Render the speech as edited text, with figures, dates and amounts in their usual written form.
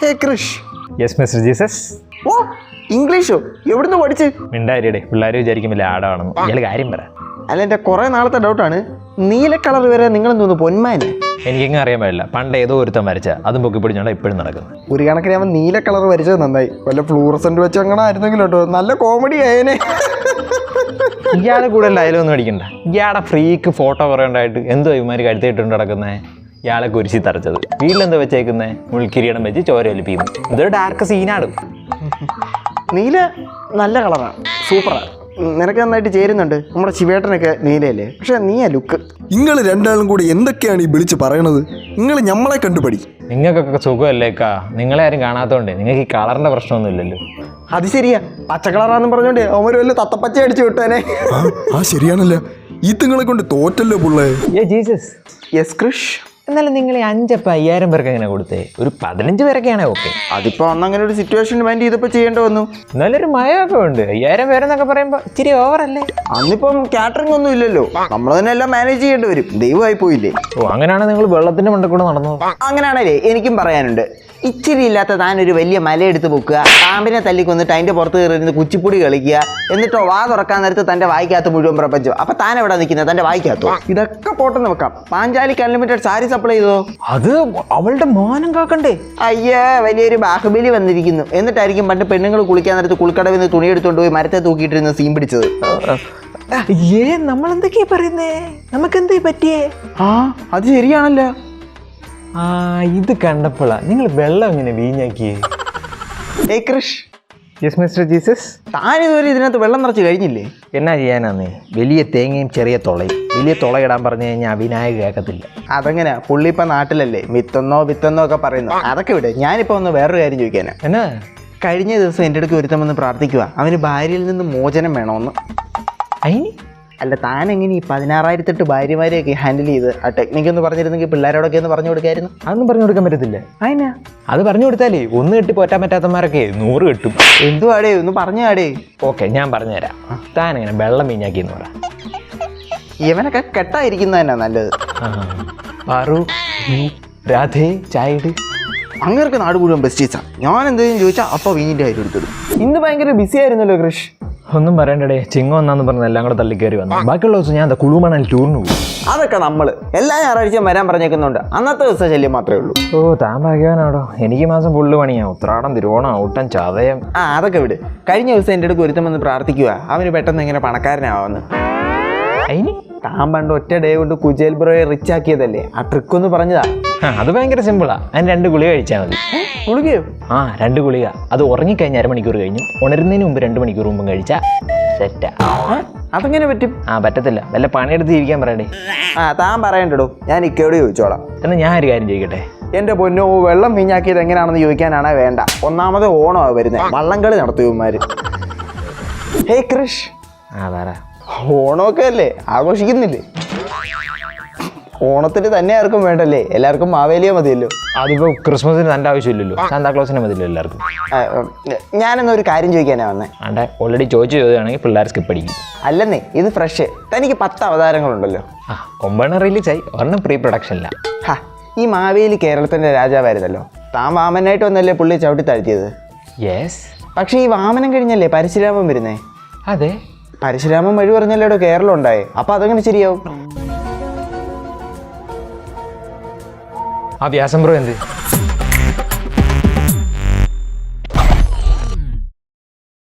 ഹേ Krish. Yes mister Jesus. ഓ ഇംഗ്ലീഷോ? എവിടുന്ന് പഠിച്ച്? മിണ്ടാരിയുടെ പിള്ളേർ വിചാരിക്കും വലിയ ആടാണെന്ന്. ഇയാൾ കാര്യം പറ. അല്ല, എൻ്റെ കുറേ നാളത്തെ ഡൗട്ടാണ്. നീല കളർ വരെ നിങ്ങളെന്ന് തോന്നുന്നു പൊന്മാനെ. എനിക്കെങ്ങനെ അറിയാൻ പാടില്ല. പണ്ട് ഏതോ ഒരുത്തം വരച്ച അതും പൊക്കി പിടിച്ചോണ്ടാ ഇപ്പോഴും നടക്കുന്നത്. ഒരു കണക്കിന് അവൻ നീല കളർ വരച്ചത് നന്നായി. വല്ല ഫ്ലൂറസെന്റ് വെച്ച് അങ്ങനെ ആയിരുന്നെങ്കിലും കേട്ടോ, നല്ല കോമഡി ആയേനെ. ഇയാളെ കൂടെ ഡയലോഗ് ഒന്നും അടിക്കണ്ട. ഇയാളുടെ ഫ്രീക്ക് ഫോട്ടോ കുറേ ഉണ്ടായിട്ട് എന്തോ ഇവന്മാർ കഴുത്തിട്ടുണ്ട് നടക്കുന്നേ. ഇയാളെ കുരിശി തറച്ചത് വീട്ടിലെന്താ വെച്ചേക്കുന്നേ? മുൾക്കിരീടം വെച്ച് ചോര ഒലിപ്പിക്കുന്നു. ഇതൊരു ഡാർക്ക് സീനാണ്. നീല നല്ല കളറാണ്, സൂപ്പറാണ്. നിനക്ക് നന്നായിട്ട് ചേരുന്നുണ്ട്. നമ്മുടെ ശിവേട്ടനൊക്കെ നീലയല്ലേ, പക്ഷെ നീയാ ലുക്ക്. നിങ്ങൾ രണ്ടാളും കൂടി എന്തൊക്കെയാണ് ഈ വിളിച്ച് പറയണത്? നിങ്ങൾ ഞമ്മളെ കണ്ടുപടി. നിങ്ങൾക്കൊക്കെ സുഖമല്ലേക്കാ. നിങ്ങളെ ആരും കാണാത്തതുകൊണ്ട് നിങ്ങൾക്ക് ഈ കളറിന്റെ പ്രശ്നമൊന്നും ഇല്ലല്ലോ. അത് ശരിയാ, പച്ച കളറാന്ന് പറഞ്ഞോണ്ട് അവര് വല്ല തത്തപ്പച്ച അടിച്ചു വിട്ടേനെ. ആ ശരിയാണല്ലോ. ഈത്തുങ്ങളെ കൊണ്ട് തോറ്റല്ലോ പുള്ളേ. ജീസസ്. യെസ് കൃഷ്. എന്നാലും നിങ്ങൾ ഈ 5,000 പേർക്ക് എങ്ങനെ കൊടുത്തേ? ഒരു 15 പേരൊക്കെയാണേ ഓക്കെ. അതിപ്പോ അന്നങ്ങനെ ഒരു സിറ്റുവേഷൻ മൈൻഡ് ചെയ്തപ്പോ ചെയ്യേണ്ടി വന്നു. എന്നാലും ഒരു മയമൊക്കെ ഉണ്ട്. 5,000 പേരെന്നൊക്കെ പറയുമ്പോ ഇച്ചിരി ഓവറല്ലേ? അന്നിപ്പം കാറ്ററിംഗ് ഒന്നും ഇല്ലല്ലോ, നമ്മൾ തന്നെ എല്ലാം മാനേജ് ചെയ്യേണ്ടി വരും. ദൈവമായി പോയില്ലേ? ഓ, അങ്ങനെയാണ് നിങ്ങൾ വെള്ളത്തിന്റെ മണ്ടയിൽ കൂടെ നടന്നു. അങ്ങനെയാണല്ലേ എനിക്കും പറയാനുണ്ട്. ഇച്ചിരി ഇല്ലാത്ത താനൊരു വലിയ മലയെടുത്ത് പൊക്കുക, പാമ്പിനെ തല്ലിക്കൊന്നിട്ട് അതിന്റെ പുറത്ത് കയറിയിരുന്ന് കുച്ചിപ്പുടി കളിക്കുക, എന്നിട്ടോ വാ തുറക്കാൻ നേരത്ത് തന്റെ വായിക്കകത്ത് മുഴുവൻ പ്രപഞ്ചം. അപ്പൊ താൻ എവിടെ നിൽക്കുന്നത്? തന്റെ വായിക്കകത്തോ? ഇതൊക്കെ പോട്ടെന്ന് വെക്കാം. പാഞ്ചാലിക്ക് അൺലിമിറ്റഡ് സാരി സപ്ലൈ ചെയ്തോ? അത് അവളുടെ മാനം കാക്കണ്ടേ? അയ്യേ, വലിയൊരു ബാഹുബലി വന്നിരിക്കുന്നു. എന്നിട്ടായിരിക്കും പണ്ട് പെണ്ണുങ്ങൾ കുളിക്കാൻ നേരത്ത് കുളിക്കടവിൽ നിന്ന് തുണി എടുത്തുകൊണ്ട് പോയി മരത്തെ തൂക്കിയിട്ടിരുന്ന് സീൻ പിടിച്ചത്. നമ്മളെന്തൊക്കെയാ പറയുന്നേ? നമുക്കെന്തേ പറ്റിയേ? ആ അത് ശരിയാണല്ലോ. ആ, ഇത് കണ്ടപ്പോഴാ നിങ്ങൾ വെള്ളം ഇങ്ങനെ വീഞ്ഞാക്കിയേ. Hey Krish. Yes mister Jesus. താനിതുവരെ ഇതിനകത്ത് വെള്ളം നിറച്ച് കഴിഞ്ഞില്ലേ? എന്നാ ചെയ്യാനാന്നേ, വലിയ തേങ്ങയും ചെറിയ തുളയും. വലിയ തുളയിടാൻ പറഞ്ഞു കഴിഞ്ഞാൽ വിനായക കേൾക്കത്തില്ല. അതെങ്ങനെ? പുള്ളി ഇപ്പം നാട്ടിലല്ലേ, വിത്തെന്നോ ഒക്കെ പറയുന്നു. അതൊക്കെ വിട്. ഞാനിപ്പോൾ ഒന്ന് വേറൊരു കാര്യം ചോദിക്കാനാ. എന്നാ? കഴിഞ്ഞ ദിവസം എൻ്റെ അടുക്ക് ഒരുത്തമെന്ന് പ്രാർത്ഥിക്കുക, അവന് ഭാര്യയിൽ നിന്ന് മോചനം വേണമെന്ന്. അയിന് അല്ല, താൻ എങ്ങനെ ഈ 16,008 ഭാര്യമാരെയൊക്കെ ഹാൻഡിൽ ചെയ്ത്? ആ ടെക്നിക്ക് ഒന്ന് പറഞ്ഞിരുന്നെങ്കിൽ പിള്ളേരോടൊക്കെ ഒന്ന് പറഞ്ഞു കൊടുക്കായിരുന്നു. അതൊന്നും പറഞ്ഞു കൊടുക്കാൻ പറ്റത്തില്ല. അതിനാ? അത് പറഞ്ഞു കൊടുത്താലേ 1 കെട്ടി പോറ്റാൻ പറ്റാത്തമാരൊക്കെ 100 കെട്ടും. എന്തുവാടേ, ഒന്ന് പറഞ്ഞാടേ. ഓക്കെ, ഞാൻ പറഞ്ഞുതരാം. താൻ എങ്ങനെ വെള്ളം വീഞ്ഞാക്കിയെന്ന് പറ. ഇവനൊക്കെ കെട്ടായിരിക്കുന്ന തന്നെ നല്ലത്. പാറു, രാധേ, ചായട്. അങ്ങനെയൊക്കെ നാട് മുഴുവൻ ബെസ്റ്റീസാ. ഞാൻ എന്തെങ്കിലും ചോദിച്ചാൽ അപ്പോൾ വീഞ്ഞിൻ്റെ കാര്യം എടുത്തിടും. ഇന്ന് ഭയങ്കര ബിസി ആയിരുന്നല്ലോ കൃഷ്. ഒന്നും പറയണ്ടേ, ചിങ്ങം ഒന്നാന്ന് പറഞ്ഞ എല്ലാം കൂടെ തള്ളിക്കയറി വന്നു. ബാക്കിയുള്ള ദിവസം ഞാൻ കുളുമണൽ ടൂറിന് പോകും. അതൊക്കെ നമ്മൾ എല്ലാ ഞായറാഴ്ചയും വരാൻ പറഞ്ഞേക്കുന്നുണ്ട്. അന്നത്തെ ദിവസം ശല്യം മാത്രമേ ഉള്ളൂ. ഓ, താൻ ഭാഗ്യവാനാടോ. എനിക്ക് മാസം ഫുള്ള് പണിയാ. ഉത്രാടം, തിരുവോണം, ഔട്ടം, ചതയം. അതൊക്കെ വിട്. കഴിഞ്ഞ ദിവസം എൻ്റെ അടുക്ക് ഒരുത്തം വന്ന് പ്രാർത്ഥിക്കുക, അവന് പെട്ടെന്ന് എങ്ങനെ പണക്കാരനാവാന്ന്. അതിന് താൻ പണ്ട് ഒറ്റ ഡേ കൊണ്ട് കുജേൽ ബ്രോയെ റിച്ച് ആക്കിയതല്ലേ, ആ ട്രിക്ക് ഒന്ന് പറഞ്ഞതാ. അത് ഭയങ്കര സിമ്പിളാ. അതിന് 2 ഗുളിക കഴിച്ചാൽ മതി. ഗുളികയോ? 2 ഗുളിക. അത് ഉറങ്ങിക്കഴിഞ്ഞ് 1/2 മണിക്കൂർ കഴിഞ്ഞു. ഉണരുന്നതിന് മുമ്പ് 2 മണിക്കൂർ മുമ്പും കഴിച്ചാൽ സെറ്റാ. അതെങ്ങനെ പറ്റും? പറ്റത്തില്ല. വല്ല പണിയെടുത്ത് ഇരിക്കാൻ പറയണ്ടേ. താൻ പറയണ്ടോ, ഞാൻ ഇക്കയോട് ചോദിച്ചോളാം. എന്നാൽ ഞാൻ ഒരു കാര്യം ചോദിക്കട്ടെ? എൻ്റെ പൊന്നോ, വെള്ളം വീഞ്ഞാക്കിയത് എങ്ങനെയാണെന്ന് ചോദിക്കാനാണേ വേണ്ട. ഒന്നാമത് ഓണമാണ് വരുന്നത്, വള്ളംകളി നടത്തുമാര്. ഹേ കൃഷ്. പറ. ഓണമൊക്കെ അല്ലേ, ആഘോഷിക്കുന്നില്ലേ? ഓണത്തിന് തന്നെ ആർക്കും വേണ്ടല്ലേ, എല്ലാവർക്കും മാവേലിയെ മതിയല്ലോ. അതിപ്പോ ക്രിസ്മസിന് തൻ്റെ ആവശ്യമില്ലല്ലോ, സാന്താക്ലോസിനെ മതിയല്ലോ എല്ലാവർക്കും. ഞാനെന്നൊരു കാര്യം ചോദിക്കാനാ വന്നേ. ഓൾറെഡി ചോദിച്ചു ചോദിക്കുകയാണെങ്കിൽ പിള്ളേർ സ്കിപ്പ് അടിക്കും. അല്ലെന്നേ, ഇത് ഫ്രഷ്. തനിക്ക് 10 അവതാരങ്ങളുണ്ടല്ലോ. 9 റിലീസായി, 1 പ്രീ പ്രൊഡക്ഷനില്ല. ഈ മാവേലി കേരളത്തിന്റെ രാജാവായിരുന്നല്ലോ. താൻ വാമനായിട്ട് വന്നല്ലേ പുള്ളി ചവിട്ടി താഴ്ത്തിയത്? യെസ്. പക്ഷേ ഈ വാമനം കഴിഞ്ഞല്ലേ പരശുരാമൻ വരുന്നേ? അതെ, പരശുരാമൻ വഴി പറഞ്ഞല്ലേടോ കേരളം ഉണ്ടായേ. അപ്പൊ അതെങ്ങനെ ശരിയാവും? വ്യാസം ബ്രോ എന്ത്?